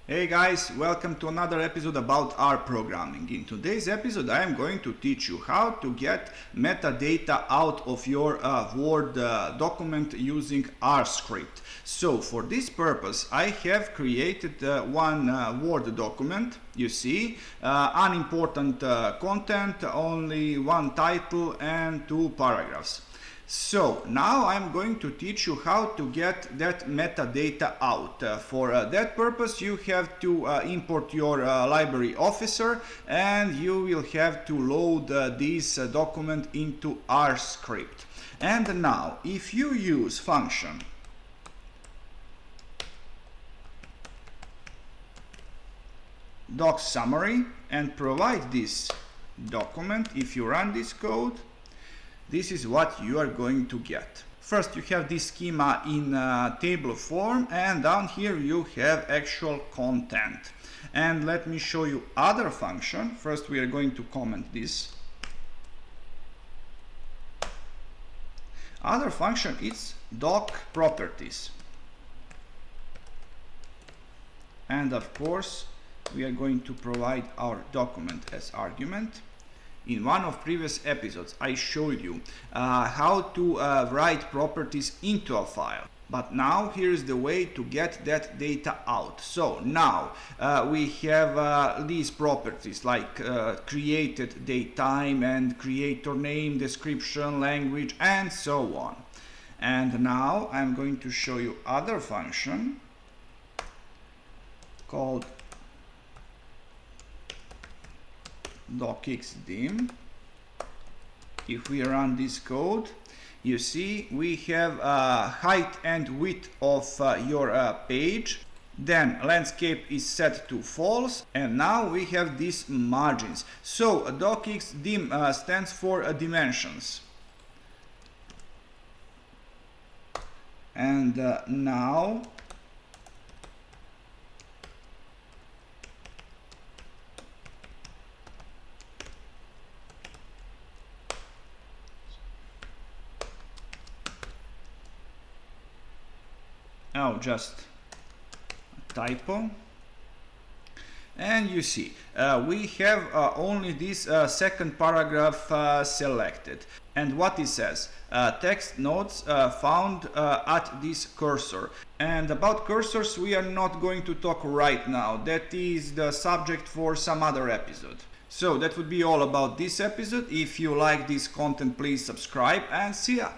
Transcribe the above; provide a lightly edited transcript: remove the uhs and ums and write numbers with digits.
Hey guys, welcome to another episode about R programming. In today's episode I am going to teach you how to get metadata out of your Word document using R script. So for this purpose I have created one Word document. You see, unimportant content, only one title and two paragraphs. So now I'm going to teach you how to get that metadata out. For that purpose you have to import your library officer, and you will have to load this document into R script. And now if you use function doc summary and provide this document, if you run this code, this is what you are going to get. First you have this schema in table form, and down here you have actual content. And let me show you other function. First we are going to comment this. Other function is doc properties. And of course we are going to provide our document as argument. In one of previous episodes I showed you how to write properties into a file. But now here's the way to get that data out. So now we have these properties like created date time and creator name, description, language, and so on. And now I'm going to show you other function called docx dim. If we run this code, you see we have height and width of your page. Then landscape is set to false, and now we have these margins. So docx dim stands for dimensions. And now just a typo. And you see we have only this second paragraph selected. And what it says, text notes found at this cursor. And about cursors we are not going to talk right now. That is the subject for some other episode. So that would be all about this episode. If you like this content, please subscribe, and see ya.